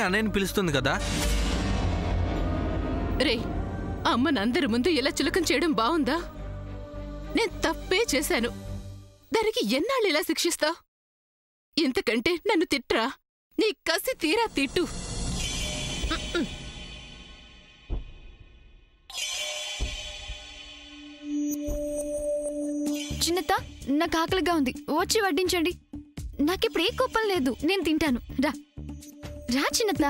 అన్నయ్యని పిలుస్తుంది కదా. రే, అమ్మనందరి ముందు ఇలా చులకం చేయడం బావుందా? నేను తప్పే చేశాను, దానికి ఎన్నాళ్ళు ఇలా శిక్షిస్తా? ఇంతకంటే నన్ను తిట్రా, నీ కసి తీరా తిట్టు. చిన్నత్త, నాకు ఆకలిగా ఉంది, వచ్చి వడ్డించండి. నాకిప్పుడు ఏ కోపం లేదు, నేను తింటాను. రా రా చిన్నత్త.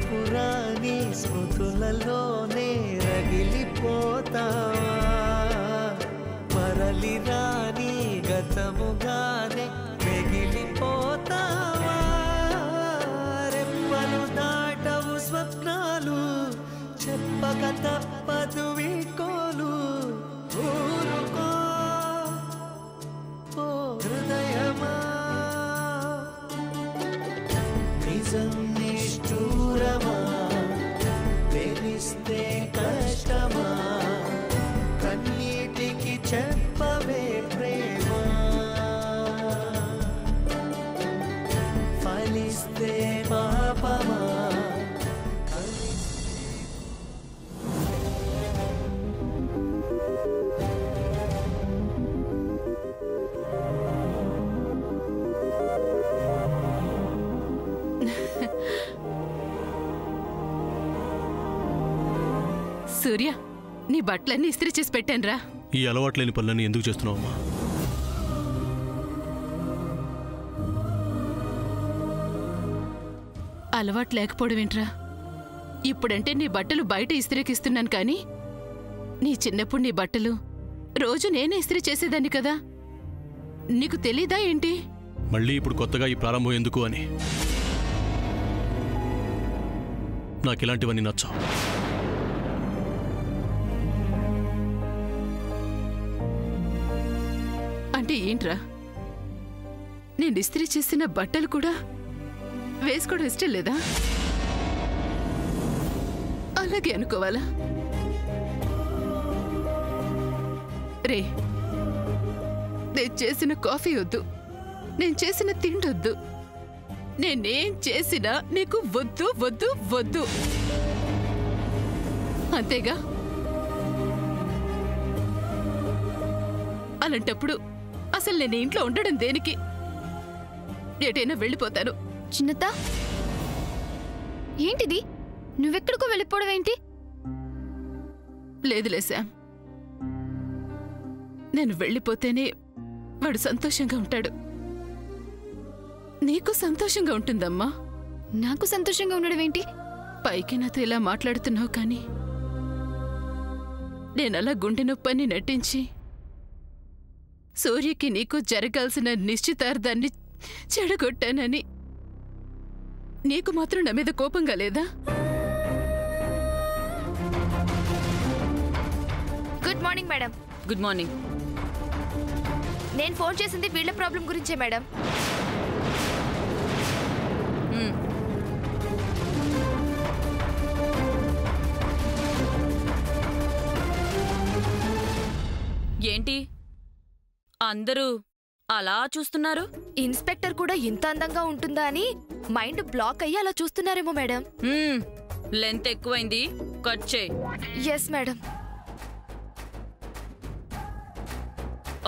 పురాణి స్మృతులలోనే రగిలిపోతావా, మరలి రాని గతముగానే మిగిలిపోతావా, రెప్పలు దాటవు స్వప్నాలు, చెప్పక తప్పదు వీకోలు, ఊరుకో ఓ హృదయమా, నిజం నిష్ఠూరమా, తెలిస్తే కష్టమా, కన్నీటికి చెప్పవే ప్రేమ, ఫలిస్తే పాపమా. సూర్య, నీ బట్టలన్నీ ఇస్త్రీ చేసి పెట్టానురా. ఈ అలవాట్లేని పనులన్నీ ఎందుకు చేస్తున్నావమ్మా? అలవాటు లేకపోవడం ఏంట్రా? ఇప్పుడంటే నీ బట్టలు బయట ఇస్త్రీకిస్తున్నాను, కానీ నీ చిన్నప్పుడు నీ బట్టలు రోజు నేనే ఇస్త్రీ చేసేదాన్ని కదా, నీకు తెలీదా ఏంటి? మళ్ళీ ఇప్పుడు కొత్తగా ఈ ప్రారంభం ఎందుకు అని. నాకు ఇలాంటివన్నీ నచ్చావు. అంటే ఏంట్రా? నేను ఇస్త్రీ చేసిన బట్టలు కూడా వేసుకోవడం ఇష్టం లేదా? అలాగే అనుకోవాలా? రే, నేను చేసిన కాఫీ వద్దు, నేను చేసిన తిండొద్దు, నేనేం చేసినా నీకు వద్దు వద్దు వద్దు, అంతేగా? అలాంటప్పుడు అసలు నేను ఇంట్లో ఉండడం దేనికి? ఎటైనా వెళ్ళిపోతాను. చిన్నత్త, ఏంటిది? నువ్వెక్కడికో వెళ్ళిపోవడం ఏంటి? లేదులే శామ్, నేను వెళ్ళిపోతేనే వాడు సంతోషంగా ఉంటాడు. నీకు సంతోషంగా ఉంటుందమ్మా. నాకు సంతోషంగా ఉండడం ఏంటి? పైకి నాతో ఇలా మాట్లాడుతున్నావు, కానీ నేనలా గుండె నొప్పని నటించి సూర్యకి నీకు జరగాల్సిన నిశ్చితార్థాన్ని చెడగొట్టానని నీకు మాత్రం నా మీద కోపంగా లేదా? Good morning madam. Good morning. నేను ఫోన్ చేసింది వీళ్ళ ప్రాబ్లం గురించే మేడం. ఏంటి అందరూ అలా చూస్తున్నారు? ఇన్స్పెక్టర్ కూడా ఇంత అందంగా ఉంటుందా అని మైండ్ బ్లాక్ అయ్యి అలా చూస్తున్నారేమో మేడం. లెంత్ ఎక్కువైంది, కట్ చేయి. Yes madam.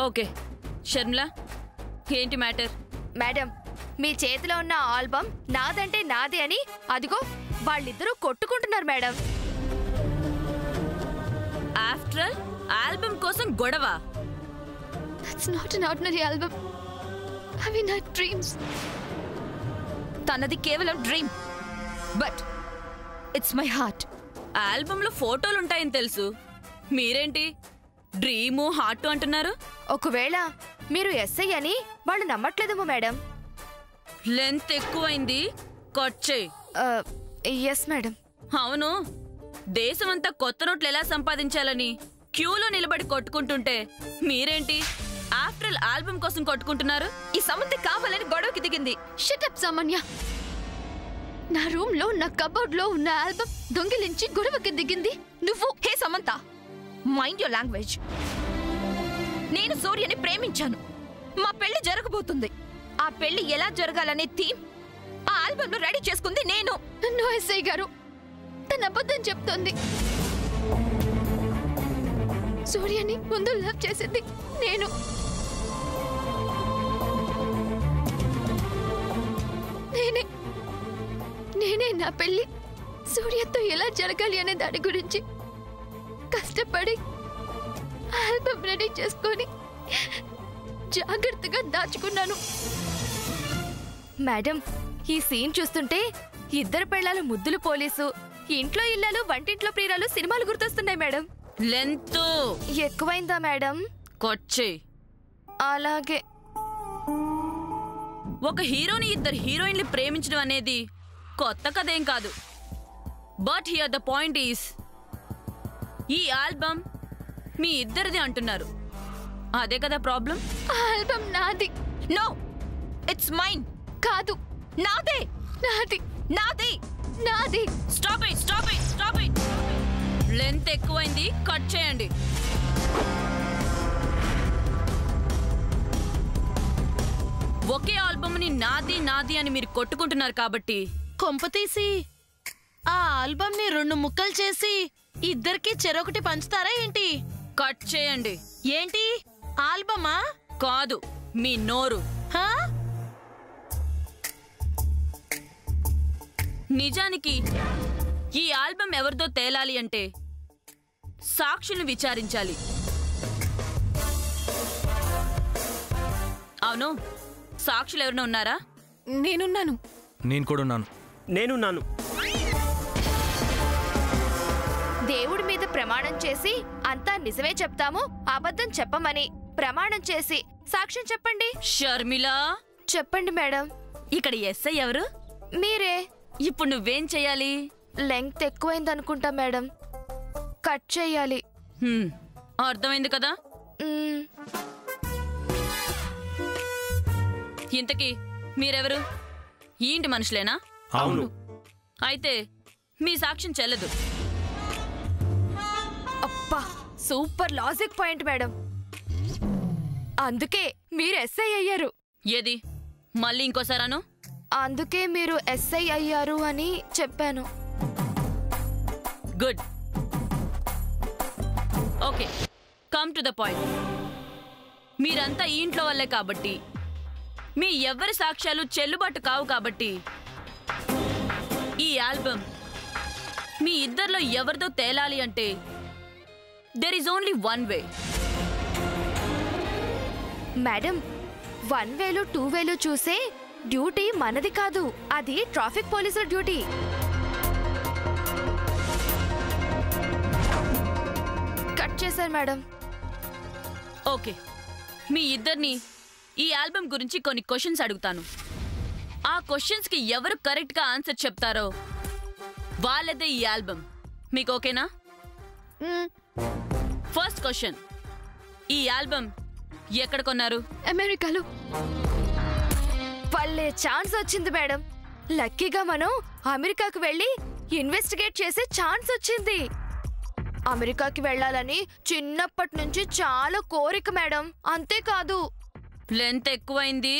ఓకే షర్మిలా, ఏంటి మ్యాటర్? మేడం, మీ చేతిలో ఉన్న ఆల్బమ్ నాదంటే నాదే అని అదిగో వాళ్ళిద్దరూ కొట్టుకుంటున్నారు మేడం. ఆఫ్టర్ ఆల్ ఆల్బమ్ కోసం గొడవ? That's not an ordinary album. I mean, our dreams. తనది కేవలం dream, but it's my heart. ఆల్బంలో ఫోటోలుంటాయని తెలుసు, మీరేంటి డ్రీము హార్ట్ అంటున్నారు? ఒకవేళ మీరు ఎస్ఐ అని వాళ్ళు నమ్మట్లేదేమో మేడం. లెంత్ ఎక్కువైంది, కట్ చేయి. Yes madam. అవును, దేశమంతా కొత్త నోట్లు ఎలా సంపాదించాలని క్యూలో నిలబడి కొట్టుకుంటుంటే మీరేంటి ఆఫ్టర్ ఆల్బమ్ కోసం కొట్టుకుంటున్నారు? ఈ సమంత దిగింది. షటప్ సామాన్య. నా రూమ్ లో నా కబోర్డ్ లో ఉన్న ఆల్బమ్ దొంగిలించి గొడవకి దిగింది నువ్వు. హే సమంత, మైండ్ యువర్ లాంగ్వేజ్. నేను సూర్యని ప్రేమించాను. మా పెళ్లి జరగబోతుంది. ఆ పెళ్లి ఎలా జరగాలనే థీమ్ ఆ ఆల్బమ్ లో రెడీ చేసుకుంది నేను. నో ఎస్ఐ గారు, తన అబద్ధం చెప్తోంది. సూర్యని ముందు లవ్ చేసింది నేను. నేనే నా పెళ్లి సూర్యతో ఎలా జరగాలి అనే దాని గురించి కష్టపడి ఆల్బమ్ రెడీ చేసుకొని జాగ్రత్తగా దాచుకున్నాను. మేడం, ఈ సీన్ చూస్తుంటే ఇద్దరు పెళ్ళాలు ముద్దులు పోలీసు, ఇంట్లో ఇల్లాలు వంటింట్లో ప్రియురాలు సినిమాలు గుర్తొస్తున్నాయి మేడం. లెంత్ ఎక్కువైందా మేడం? కొచ్చే. అలాగే. ఒక హీరోని ఇద్దరు హీరోయిన్లు ప్రేమించడం అనేది కొత్త కథేం కాదు. But here the point is, ఈ ఆల్బమ్ మీ ఇద్దరిది అంటున్నారు. అదే కదా ప్రాబ్లం. ఆల్బమ్ నాది. No, it's mine. కాదు, నాదే. నాది. నాదే. నాది. Stop it, stop it, stop it. Length ఎక్కువైంది, కట్ చేయండి. ఒకే ఆల్బమ్ ని నాది నాది అని మీరు కొట్టుకుంటున్నారు కాబట్టి కొంపతీసి ఆ ఆల్బమ్ ని 2 ముక్కలు చేసి ఇద్దరికి చెరొకటి పంచుతారా ఏంటి? కట్ చేయండి. ఏంటి ఆల్బమా? కాదు, మీ నోరు. హా? నిజానికి ఈ ఆల్బమ్ ఎవరిదో తేలాలి అంటే సాక్షులను విచారించాలి. అవును, సాక్షులు ఎవరైనా ఉన్నారా? నేనున్నాను. నేను కూడా ఉన్నాను. నేనున్నాను. దేవుడి మీద ప్రమాణం చేసి అంతా నిజమే చెప్తాము, అబద్ధం చెప్పమని ప్రమాణం చేసి సాక్ష్యం చెప్పండి. షర్మిల, చెప్పండి మేడం. ఇక్కడ ఎస్ఐ ఎవరు? మీరే. ఇప్పుడు నువ్వేం చెయ్యాలి? లెంగ్త్ ఎక్కువైంది అనుకుంటా మేడం, కట్ చెయ్యాలి. అర్థమైంది కదా. ఇంతకీ మీరెవరు? ఈ ఇంటి మనుషులేనా? అవును. అయితే మీ సాక్ష్యం చెల్లదు. అబ్బా, సూపర్ లాజిక్ పాయింట్ మేడం. అందుకే మీరు ఎస్ఐ అయ్యారు. ఏది మళ్ళీ ఇంకోసారాను? అందుకే మీరు ఎస్ఐ అయ్యారు అని చెప్పాను. Good. Okay, come to the point. మీరంతా ఈ ఇంట్లో వాళ్ళే కాబట్టి మీ ఎవరి సాక్ష్యాలు చెల్లుబాటు కావు కాబట్టి ఈ ఆల్బమ్ మీ ఇద్దరిలో ఎవరిదో తేలాలి అంటే there is only one way. Madam, 1 వేలు 2 వేలు చూసే డ్యూటీ మనది కాదు, అది ట్రాఫిక్ పోలీసుల డ్యూటీ. కట్ చేశారు మేడం. ఓకే, మీ ఇద్దరిని ఈ ఆల్బమ్ గురించి కొన్ని క్వశ్చన్స్ అడుగుతాను. ఆ క్వశ్చన్స్ కి ఎవరు కరెక్ట్ గా ఆన్సర్ చెప్తారో వాళ్ళదే ఈ ఆల్బమ్. మీకు ఓకేనా? ఫస్ట్ క్వశ్చన్, ఈ ఆల్బమ్ ఎక్కడ కొన్నారు? అమెరికాలో. పల్లె ఛాన్స్ వచ్చింది మేడం. లక్కీగా మనం అమెరికాకు వెళ్ళి ఇన్వెస్టిగేట్ చేసే ఛాన్స్ వచ్చింది. అమెరికాకి వెళ్ళాలని చిన్నప్పటి నుంచి చాలా కోరిక మేడం. అంతేకాదు, లెంత్ ఎక్కువైంది,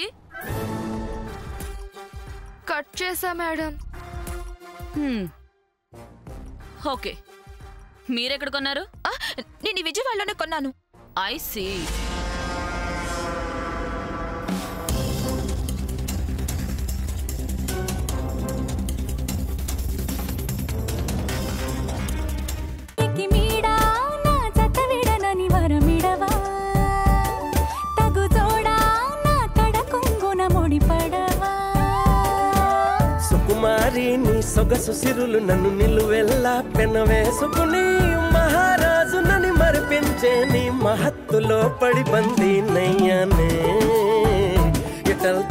కట్ చేసా మేడం. ఓకే, మీరెక్కడ కొన్నారు? నేను విజయవాడలోనే కొన్నాను. I see. సుకుమారి నీ సొగసు సిరులు నన్ను నిలువెల్లా పెనవేసుకుని మహారాజు నని మరిపించే నీ మహత్తులో పడి బందీ నయ్యానే. ఇటల్